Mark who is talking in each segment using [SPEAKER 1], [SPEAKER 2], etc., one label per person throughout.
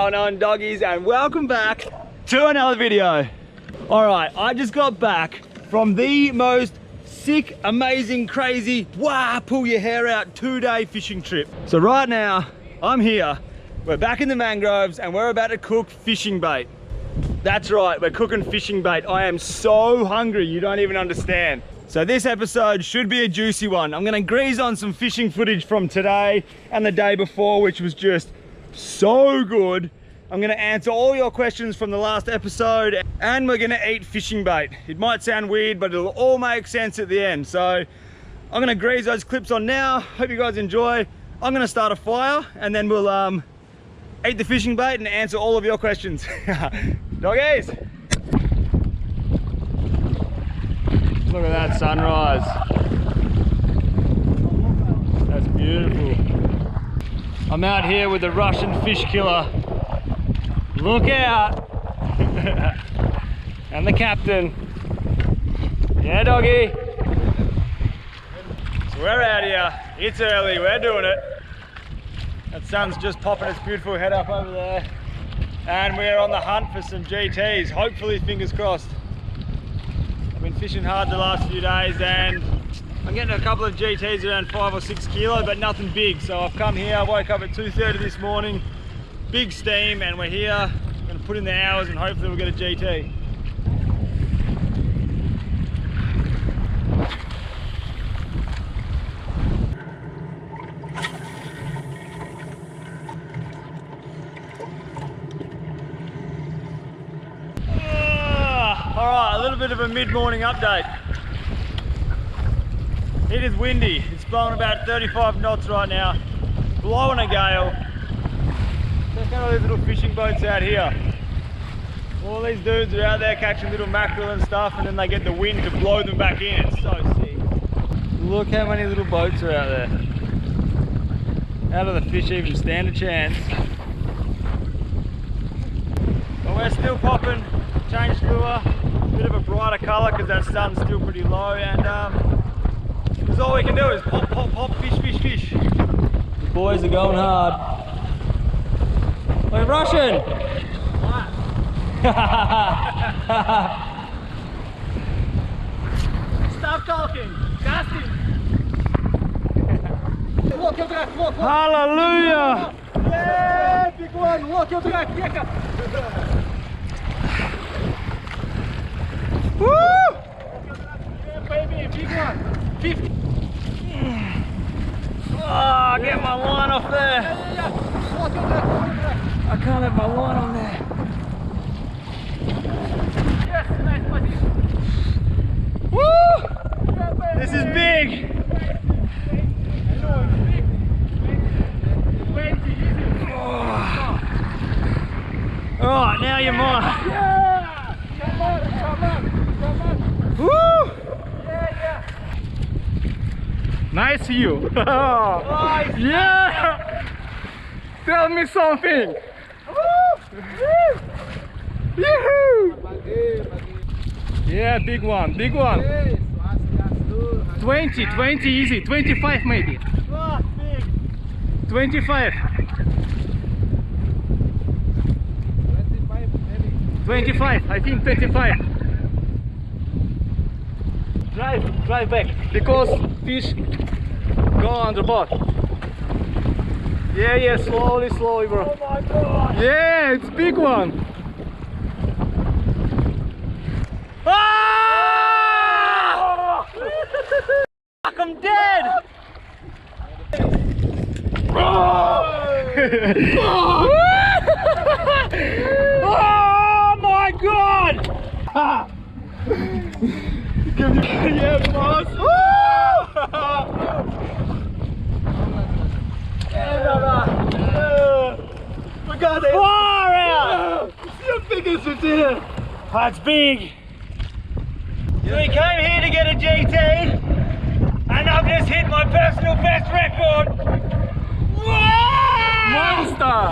[SPEAKER 1] going on, doggies? And welcome back to another video. All right, I just got back from the most sick, amazing, crazy, pull your hair out 2-day fishing trip. So right now, I'm here, we're back in the mangroves and we're about to cook fishing bait. That's right, we're cooking fishing bait. I am so hungry, you don't even understand. So this episode should be a juicy one. I'm gonna grease on some fishing footage from today and the day before, which was just so good. I'm gonna answer all your questions from the last episode and we're gonna eat fishing bait. It might sound weird, but it'll all make sense at the end. So I'm gonna grease those clips on now. Hope you guys enjoy. I'm gonna start a fire and then we'll eat the fishing bait and answer all of your questions. Doggies! Look at that sunrise. That's beautiful. I'm out here with the Russian fish killer. Look out! And the captain. Yeah, doggy. So we're out here. It's early. We're doing it. That sun's just popping its beautiful head up over there. And we're on the hunt for some GTs. Hopefully, fingers crossed. I've been fishing hard the last few days and I'm getting a couple of GTs around 5 or 6 kilo, but nothing big. So I've come here, I woke up at 2:30 this morning, big steam, and we're here. I'm gonna put in the hours and hopefully we'll get a GT. All right, a little bit of a mid-morning update. It is windy. It's blowing about 35 knots right now. Blowing a gale. Check out all these little fishing boats out here. All these dudes are out there catching little mackerel and stuff, and then they get the wind to blow them back in. It's so sick. Look how many little boats are out there. How do the fish even stand a chance? But we're still popping. Changed lure. Bit of a brighter colour because that sun's still pretty low, and that's all we can do is pop, pop, pop, fish, fish, fish. The boys are going hard. We're Russian! Stop talking! Casting! Walk your track, walk, walk. Hallelujah! Yeah, big one! Walk your track, yeah. Woo! Yeah, baby, big one. 50. Oh, get my line off there. I can't have my line on there. Yes, nice position. Woo! This is big. Oh. All right, now you're mine. Yeah! Come on, come on. Woo! Yeah. Nice view. Nice. Yeah. Tell me something. Woo! Yeah, big one, big one. 20 easy, 25 maybe. Oh, big. 25. 25, I think 25. Drive back, because fish go on the boat. Yeah, slowly, bro. Oh my God. Yeah, it's a big one. Ah! Fuck, I'm dead. Oh my God. Yeah, boss! We got it! Far out! See how big is it here? That's big! So we came here to get a GT and I've just hit my personal best record! Whoa! Monster!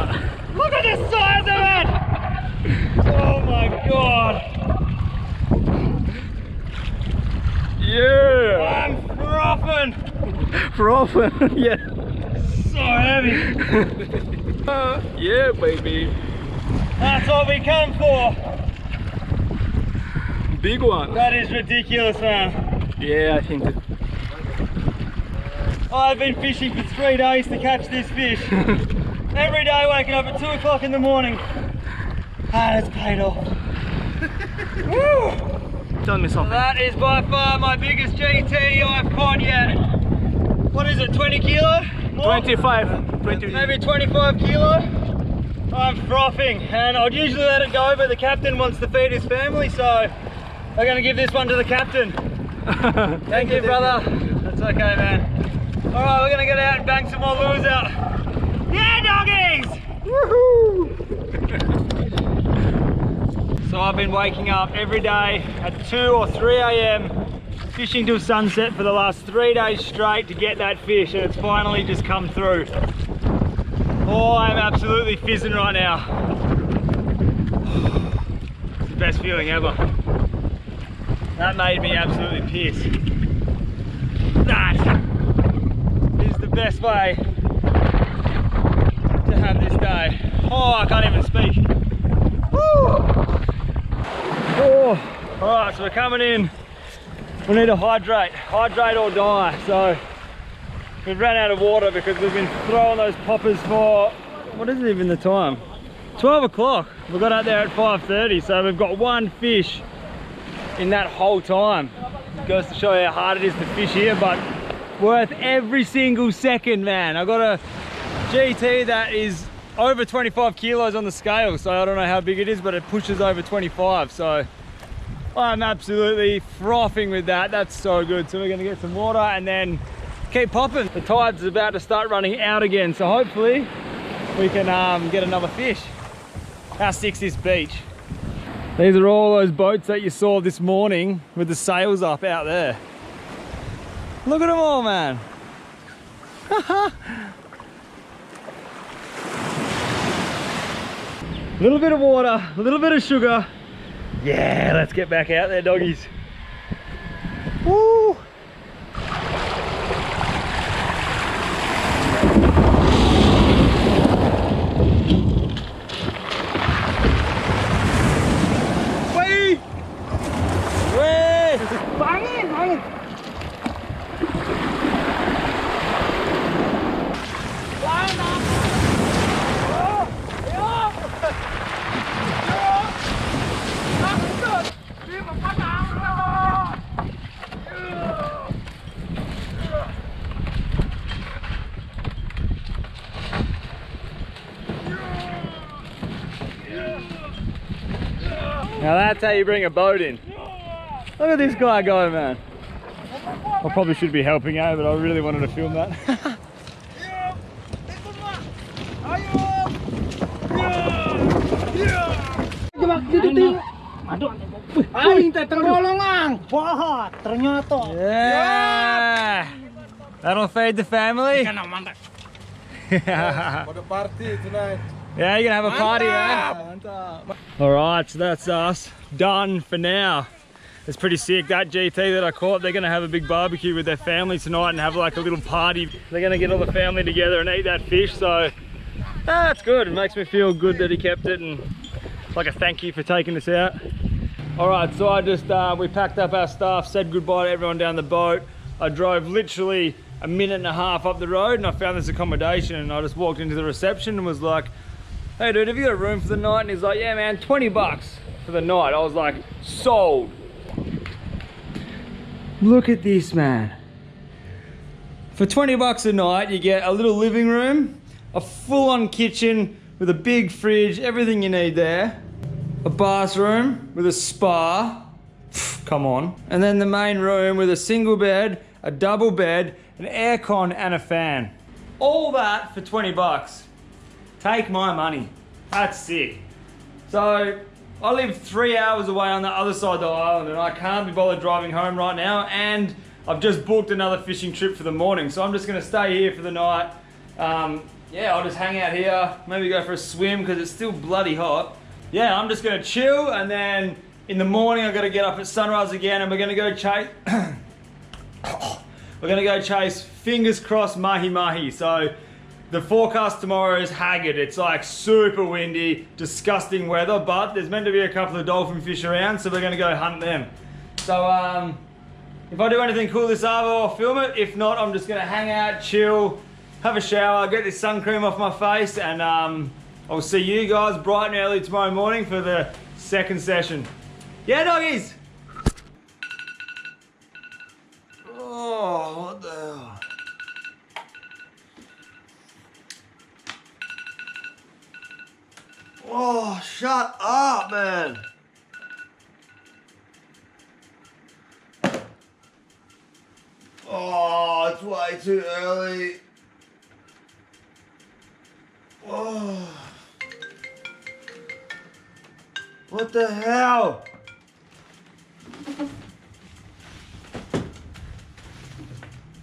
[SPEAKER 1] Look at the size of it! Oh my God! Yeah! I'm frothing! Frothing, yeah. So heavy! Yeah, baby. That's what we come for.
[SPEAKER 2] Big one.
[SPEAKER 1] That is ridiculous, man.
[SPEAKER 2] Yeah, I think.
[SPEAKER 1] I've been fishing for 3 days to catch this fish. Every day waking up at 2 o'clock in the morning. Ah, it's paid off. Woo!
[SPEAKER 2] Tell me something.
[SPEAKER 1] That is by far my biggest GT I've caught yet. What is it, 20 kilo? More?
[SPEAKER 2] 25. 20.
[SPEAKER 1] Maybe 25 kilo. I'm frothing, and I'd usually let it go, but the captain wants to feed his family, so I'm gonna give this one to the captain. Thank you, brother. That's okay, man. All right, we're gonna get out and bang some more lures out. Yeah, doggies! Woohoo! So I've been waking up every day at 2 or 3 a.m. fishing till sunset for the last 3 days straight to get that fish, and it's finally just come through. Oh, I'm absolutely fizzing right now. It's the best feeling ever. That made me absolutely pissed. That is the best way to have this day. Oh, I can't even speak. Woo! Oh, all right, so we're coming in. We need to hydrate or die. So we've ran out of water because we've been throwing those poppers for, what is it even the time? 12 o'clock. We got out there at 5:30, so we've got one fish in that whole time. It goes to show you how hard it is to fish here, but worth every single second, man. I got a GT that is over 25 kilos on the scale, so I don't know how big it is, but it pushes over 25, so I'm absolutely frothing with that. That's so good. So we're gonna get some water and then keep popping. The tide's about to start running out again, so hopefully we can get another fish. How sick's this beach? These are all those boats that you saw this morning with the sails up out there. Look at them all, man. A little bit of water, a little bit of sugar. Yeah, let's get back out there, doggies. Woo! Wait! Wait! Bangin', bangin'! Now that's how you bring a boat in. Look at this guy go, man. I probably should be helping out, but I really wanted to film that. Yeah! That'll feed the family.
[SPEAKER 3] For the party tonight.
[SPEAKER 1] Yeah, you're gonna have a party, eh? Alright, so that's us done for now. It's pretty sick. That GT that I caught, they're gonna have a big barbecue with their family tonight and have like a little party. They're gonna get all the family together and eat that fish, so that's good. It makes me feel good that he kept it, and like a thank you for taking us out. Alright, so I just, we packed up our stuff, said goodbye to everyone down the boat. I drove literally a minute and a half up the road and I found this accommodation, and I just walked into the reception and was like, hey dude, have you got a room for the night? And he's like, yeah man, 20 bucks for the night. I was like, sold. Look at this, man. For 20 bucks a night, you get a little living room, a full-on kitchen with a big fridge, everything you need there, a bathroom with a spa, come on, and then the main room with a single bed, a double bed, an aircon and a fan. All that for 20 bucks. Take my money. That's sick. So I live 3 hours away on the other side of the island, and I can't be bothered driving home right now, and I've just booked another fishing trip for the morning, so I'm just gonna stay here for the night. Yeah, I'll just hang out here, maybe go for a swim because it's still bloody hot. Yeah, I'm just gonna chill, and then in the morning I've got to get up at sunrise again, and we're gonna go chase we're gonna go chase, fingers crossed, mahi mahi. So The forecast tomorrow is haggard. It's like super windy, disgusting weather, but there's meant to be a couple of dolphin fish around, so we're gonna go hunt them. So if I do anything cool this hour, I'll film it. If not, I'm just gonna hang out, chill, have a shower, get this sun cream off my face, and I'll see you guys bright and early tomorrow morning for the second session. Yeah, doggies! Oh, what the hell? Oh, shut up, man. Oh, it's way too early. Oh. What the hell?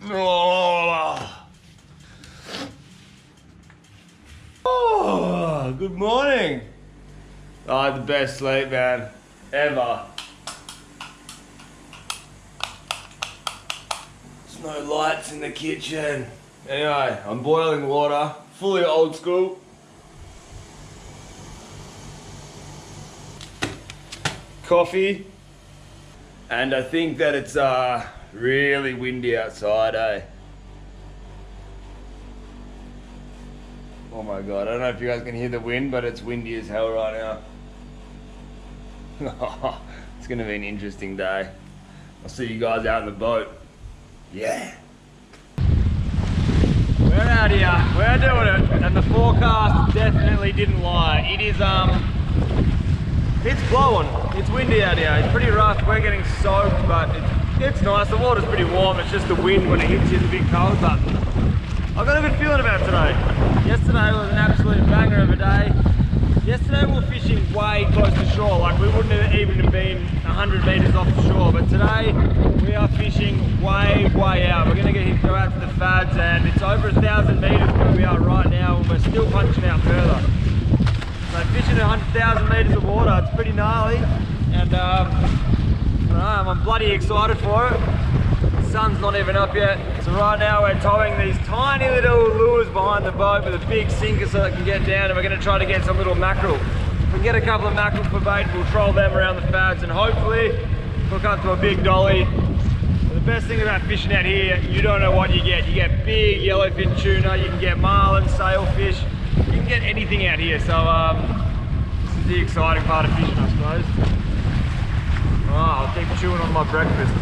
[SPEAKER 1] Oh. Oh, good morning. I had the best sleep, man, ever. There's no lights in the kitchen. Anyway, I'm boiling water, fully old school. Coffee. And I think that it's really windy outside, eh? Oh my god, I don't know if you guys can hear the wind, but it's windy as hell right now. It's gonna be an interesting day. I'll see you guys out in the boat. Yeah. We're out here, we're doing it, and the forecast definitely didn't lie. It is, it's blowing, it's windy out here, it's pretty rough, we're getting soaked, but it's nice, the water's pretty warm, it's just the wind when it hits you is a bit cold, but I've got a good feeling about today. Yesterday was an absolute banger of a day. Yesterday we were fishing way close to shore, like we wouldn't have even been 100 meters off the shore, but today we are fishing way out. We're gonna go out to the fads, and it's over 1,000 meters where we are right now, and we're still punching out further. So fishing 100,000 meters of water, it's pretty gnarly, and I'm bloody excited for it. The sun's not even up yet. So right now we're towing these tiny little lures behind the boat with a big sinker so it can get down, and we're going to try to get some little mackerel. If we can get a couple of mackerel for bait, we'll troll them around the fads and hopefully hook up to a big dolly. But the best thing about fishing out here, you don't know what you get. You get big yellowfin tuna, you can get marlin, sailfish, you can get anything out here. So this is the exciting part of fishing, I suppose. Oh, I'll keep chewing on my breakfast.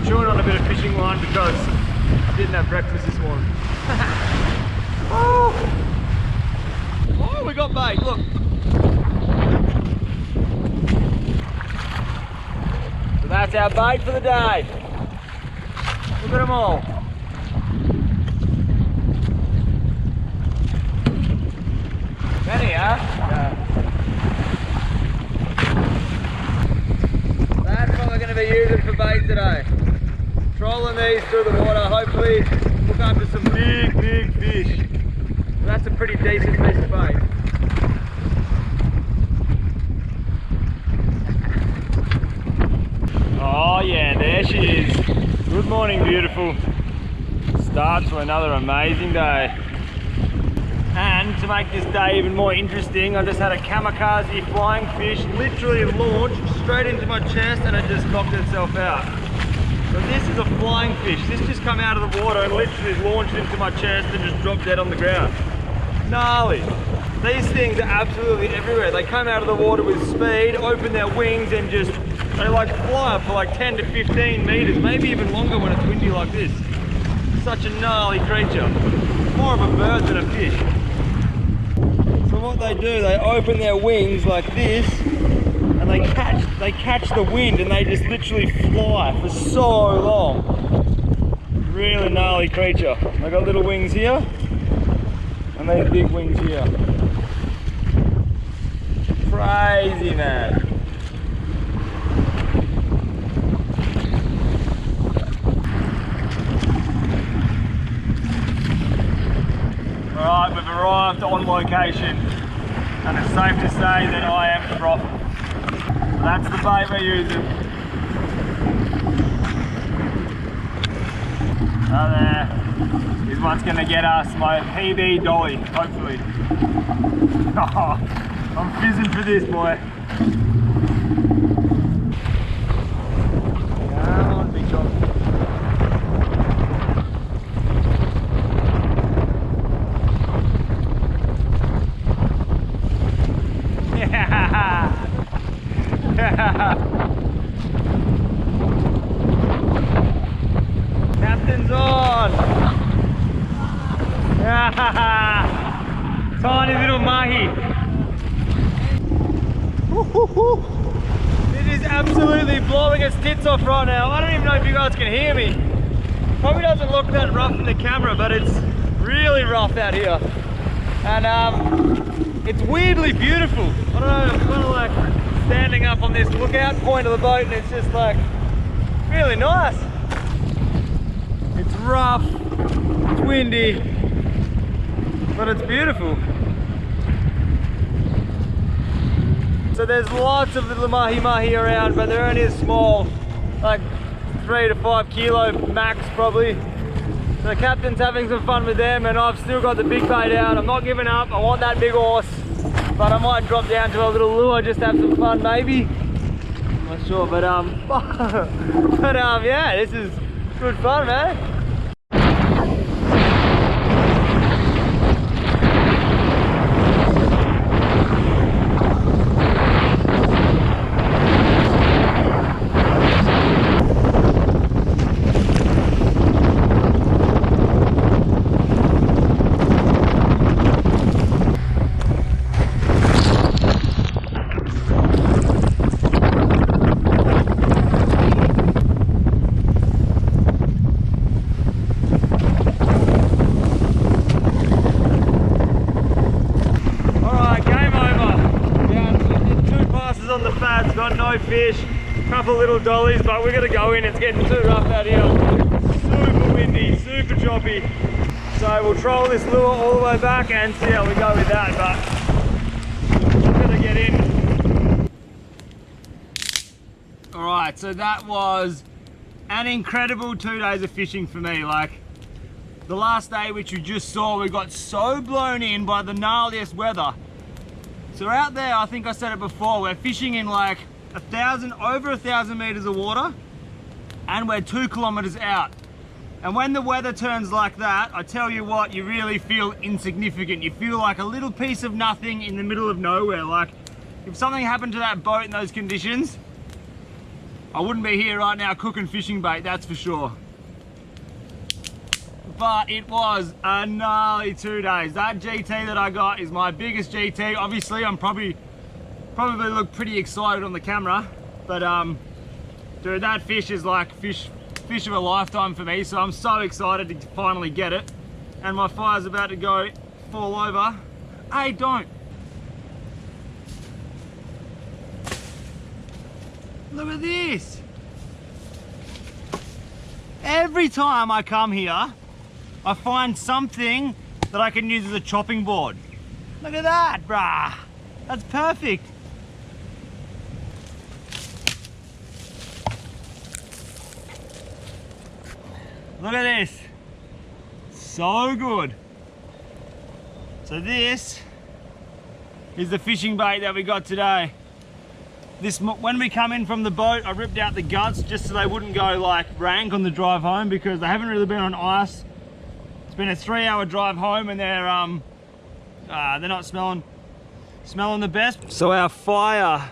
[SPEAKER 1] Chewing on a bit of fishing line because I didn't have breakfast this morning. Oh, we got bait, look. So that's our bait for the day. Look at them all. Many, huh? Yeah. That's what we're going to be using for bait today. Trolling these through the water, hopefully hook up to some big fish. So that's a pretty decent piece of bait. Oh yeah, there she is. Good morning, beautiful. Start to another amazing day. And to make this day even more interesting, I just had a kamikaze flying fish literally launched straight into my chest, and it just knocked itself out. So this is a flying fish. This just come out of the water and literally launched into my chest and just dropped dead on the ground. Gnarly. These things are absolutely everywhere. They come out of the water with speed, open their wings, and just, they like fly up for like 10 to 15 meters, maybe even longer when it's windy like this. Such a gnarly creature. More of a bird than a fish. So what they do, they open their wings like this, and they catch the wind, and they just literally fly for so long. Really gnarly creature. They got little wings here, and these big wings here. Crazy, man. Alright, we've arrived on location, and it's safe to say that I am frothing. That's the bait we're using. Oh there. is what's gonna get us my PB dolly, hopefully. Oh, I'm fizzing for this, boy. Come on, big dog. Captain's on! Tiny little mahi. It is absolutely blowing its tits off right now. I don't even know if you guys can hear me. Probably doesn't look that rough in the camera, but it's really rough out here. And it's weirdly beautiful. I don't know, I'm kind of like standing up on this lookout point of the boat and it's just like really nice. It's rough, it's windy, but it's beautiful. So there's lots of little mahi around, but they're only small, like 3 to 5 kilo max probably. So the captain's having some fun with them and I've still got the big bait out. I'm not giving up, I want that big horse, but I might drop down to a little lure just to have some fun maybe. Not sure, but yeah, this is good fun, man. Got no fish, couple little dollies, but we're gonna go in. It's getting too rough out here. Super windy, super choppy. So we'll troll this lure all the way back and see how we go with that, but we're gonna get in. All right, so that was an incredible 2 days of fishing for me. Like the last day, which you just saw, we got so blown in by the gnarliest weather. So out there, I think I said it before, we're fishing in like over 1,000 meters of water and we're 2 kilometers out. And when the weather turns like that, I tell you what, you really feel insignificant. You feel like a little piece of nothing in the middle of nowhere. Like if something happened to that boat in those conditions, I wouldn't be here right now cooking fishing bait, that's for sure. But it was a gnarly 2 days. That GT that I got is my biggest GT. Obviously, I'm probably look pretty excited on the camera, but dude, that fish is like fish of a lifetime for me. So I'm so excited to finally get it. And my fire's about to go fall over. Hey, don't. Look at this. Every time I come here, I find something that I can use as a chopping board. Look at that, brah. That's perfect. Look at this. So good. So this is the fishing bait that we got today. When we come in from the boat, I ripped out the guts just so they wouldn't go like rank on the drive home because they haven't really been on ice. It's been a 3-hour drive home and they're not smelling the best. So our fire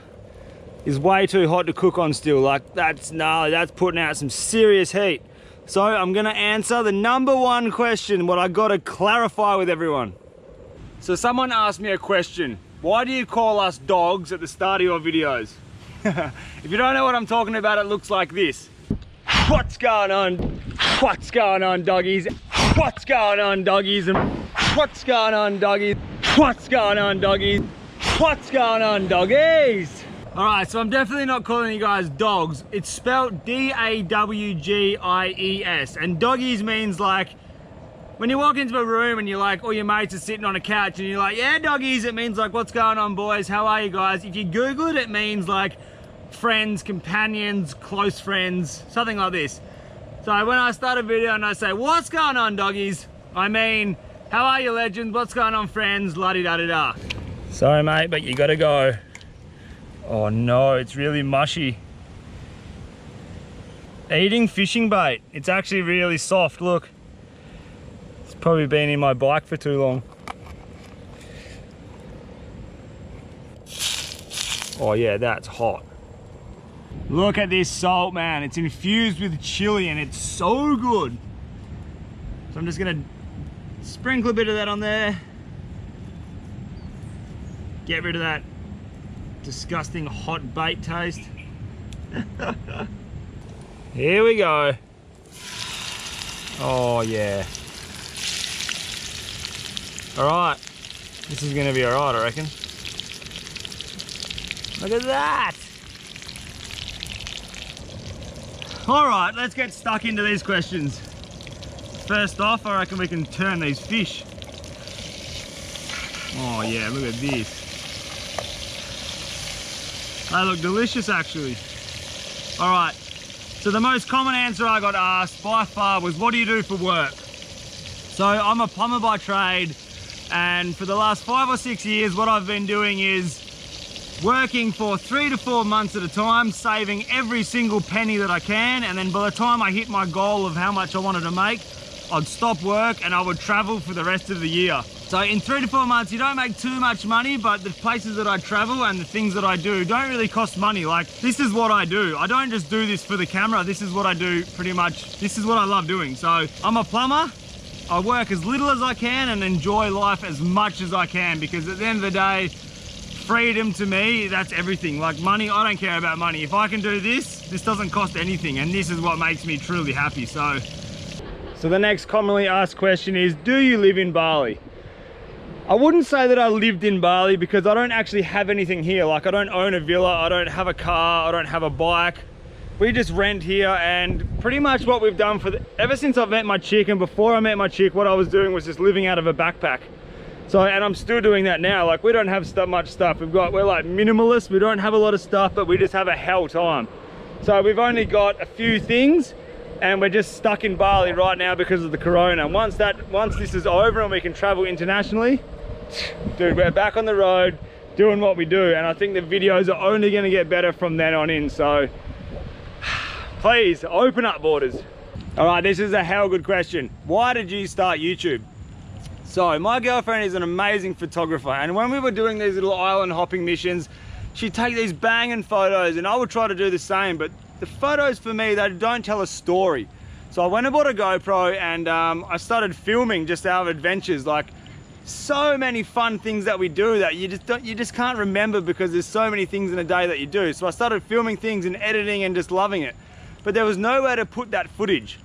[SPEAKER 1] is way too hot to cook on still. Like that's gnarly, that's putting out some serious heat. So I'm gonna answer the #1 question, what I gotta clarify with everyone. So someone asked me a question. Why do you call us dogs at the start of your videos? If you don't know what I'm talking about, it looks like this. What's going on? What's going on, doggies? What's going on, doggies? And what's going on, doggies? What's going on, doggies? What's going on, doggies? All right, so I'm definitely not calling you guys dogs. It's spelled D-A-W-G-I-E-S. And doggies means like, when you walk into a room and you're like, all your mates are sitting on a couch and you're like, yeah, doggies, it means like, what's going on, boys? How are you guys? If you Google it, it means like friends, companions, close friends, something like this. So when I start a video and I say, what's going on, doggies? I mean, how are you, legends? What's going on, friends? La-di-da-di-da. Sorry, mate, but you gotta go. Oh no, it's really mushy. Eating fishing bait. It's actually really soft, look. It's probably been in my bike for too long. Oh yeah, that's hot. Look at this salt, man. It's infused with chili and it's so good. So I'm just gonna sprinkle a bit of that on there. Get rid of that disgusting hot bait taste. Here we go. Oh yeah. All right, this is gonna be all right, I reckon. Look at that. All right, let's get stuck into these questions. First off, I reckon we can turn these fish. Oh yeah, look at this. They look delicious, actually. All right, so the most common answer I got asked by far was, what do you do for work? So I'm a plumber by trade, and for the last 5 or 6 years, what I've been doing is working for 3 to 4 months at a time, saving every single penny that I can, and then by the time I hit my goal of how much I wanted to make, I'd stop work and I would travel for the rest of the year. So in 3 to 4 months, you don't make too much money, but the places that I travel and the things that I do don't really cost money. Like, this is what I do. I don't just do this for the camera. This is what I do pretty much. This is what I love doing. So I'm a plumber. I work as little as I can and enjoy life as much as I can, because at the end of the day, freedom to me, that's everything. Like money, I don't care about money. If I can do this, this doesn't cost anything, and this is what makes me truly happy. So the next commonly asked question is, do you live in Bali? I wouldn't say that I lived in Bali, because I don't actually have anything here. Like, I don't own a villa, I don't have a car, I don't have a bike. We just rent here, and pretty much what we've done ever since I've met my chick, and before I met my chick, what I was doing was just living out of a backpack. So, and I'm still doing that now. Like, we don't have much stuff. We're like minimalists. We don't have a lot of stuff, but we just have a hell time. So we've only got a few things, and we're just stuck in Bali right now because of the corona. Once this is over and we can travel internationally, dude, we're back on the road doing what we do. And I think the videos are only going to get better from then on in. So please open up borders. All right, this is a hell good question. Why did you start YouTube? So my girlfriend is an amazing photographer, and when we were doing these little island hopping missions, she'd take these banging photos, and I would try to do the same, but the photos for me, they don't tell a story. So I went and bought a GoPro, and I started filming just our adventures. Like, so many fun things that we do that you just can't remember, because there's so many things in a day that you do. So I started filming things and editing and just loving it, but there was nowhere to put that footage.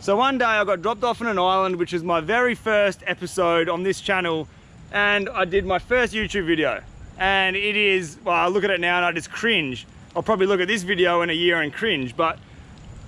[SPEAKER 1] So one day I got dropped off on an island, which is my very first episode on this channel, and I did my first YouTube video. And it is, well, I look at it now and I just cringe. I'll probably look at this video in a year and cringe, but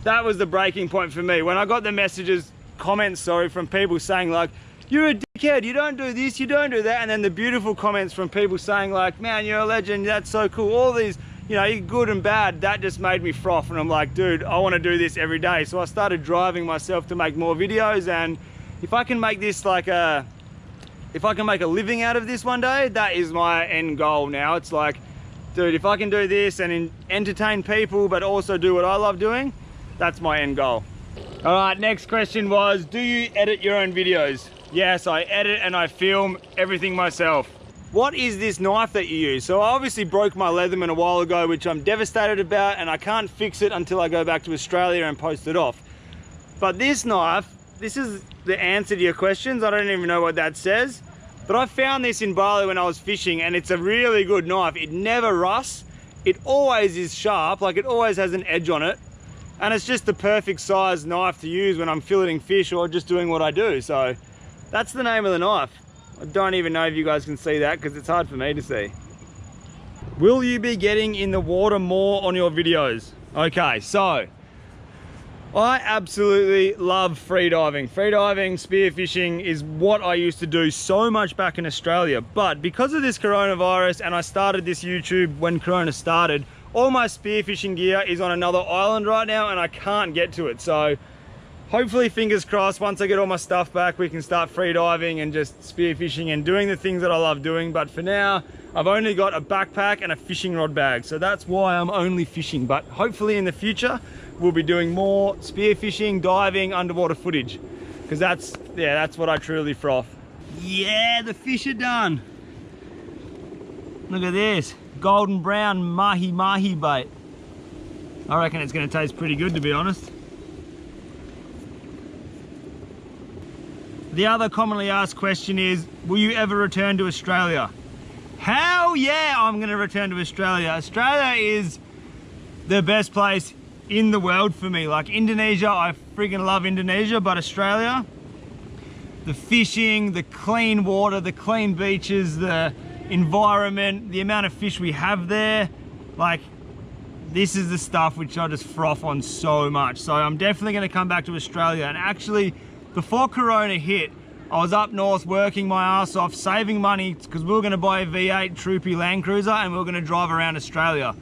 [SPEAKER 1] that was the breaking point for me. When I got the comments from people saying like, you're a dickhead, you don't do this, you don't do that, and then the beautiful comments from people saying like, man, you're a legend, that's so cool, all these, you know, good and bad, that just made me froth. And I'm like, dude, I want to do this every day. So I started driving myself to make more videos, and if I can make this like if I can make a living out of this one day, that is my end goal now. It's like, dude, if I can do this and entertain people but also do what I love doing, that's my end goal. All right, next question was, do you edit your own videos? Yes, I edit and I film everything myself. What is this knife that you use? So I obviously broke my Leatherman a while ago, which I'm devastated about, and I can't fix it until I go back to Australia and post it off. But this knife, this is the answer to your questions. I don't even know what that says, but I found this in Bali when I was fishing, and it's a really good knife. It never rusts. It always is sharp, like it always has an edge on it. And it's just the perfect size knife to use when I'm filleting fish or just doing what I do. So that's the name of the knife. I don't even know if you guys can see that because it's hard for me to see. Will you be getting in the water more on your videos? Okay, so I absolutely love freediving. Freediving, spearfishing is what I used to do so much back in Australia. But because of this coronavirus, and I started this YouTube when Corona started, all my spearfishing gear is on another island right now and I can't get to it. So hopefully, fingers crossed, once I get all my stuff back, we can start free diving and just spearfishing and doing the things that I love doing. But for now, I've only got a backpack and a fishing rod bag. So that's why I'm only fishing. But hopefully in the future, we'll be doing more spearfishing, diving, underwater footage. Because that's what I truly froth. Yeah, the fish are done. Look at this, golden brown mahi-mahi bait. I reckon it's gonna taste pretty good, to be honest. The other commonly asked question is, will you ever return to Australia? Hell yeah, I'm gonna return to Australia. Australia is the best place in the world for me. Like Indonesia, I freaking love Indonesia, but Australia, the fishing, the clean water, the clean beaches, the environment, the amount of fish we have there, like this is the stuff which I just froth on so much. So I'm definitely gonna come back to Australia. And actually, before Corona hit, I was up north working my ass off, saving money, because we were gonna buy a V8 Troopy Land Cruiser and we were gonna drive around Australia.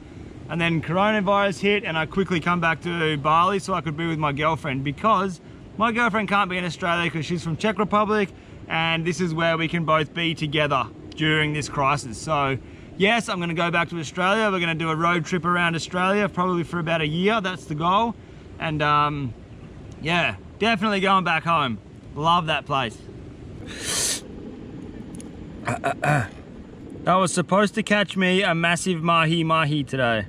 [SPEAKER 1] And then coronavirus hit and I quickly come back to Bali so I could be with my girlfriend, because my girlfriend can't be in Australia because she's from Czech Republic, and this is where we can both be together during this crisis. So yes, I'm gonna go back to Australia. We're gonna do a road trip around Australia, probably for about a year, that's the goal. And yeah, definitely going back home. Love that place. I was supposed to catch me a massive mahi-mahi today,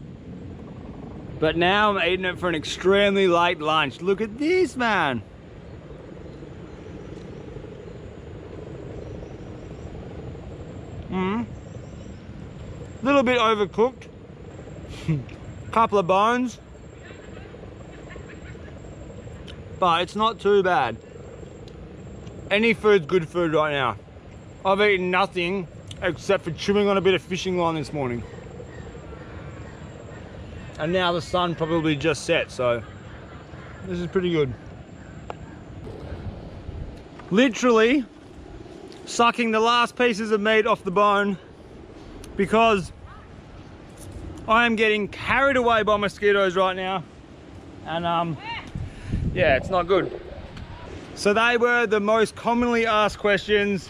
[SPEAKER 1] but now I'm eating it for an extremely late lunch. Look at this, man. Little bit overcooked. Couple of bones, but it's not too bad. Any food's good food right now. I've eaten nothing except for chewing on a bit of fishing line this morning. And now the sun probably just set, so this is pretty good. Literally sucking the last pieces of meat off the bone because I am getting carried away by mosquitoes right now. And yeah, it's not good. So they were the most commonly asked questions.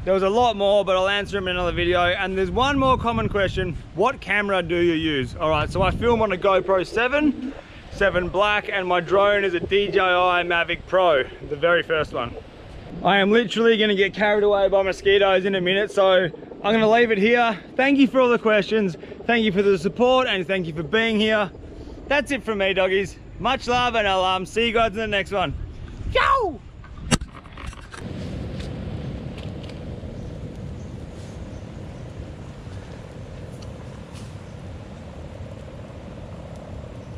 [SPEAKER 1] There was a lot more, but I'll answer them in another video. And there's one more common question: what camera do you use? All right, so I film on a GoPro 7 Black, and my drone is a DJI Mavic Pro, the very first one. I am literally gonna get carried away by mosquitoes in a minute, so I'm gonna leave it here. Thank you for all the questions. Thank you for the support, and thank you for being here. That's it from me, doggies. Much love, and I'll see you guys in the next one.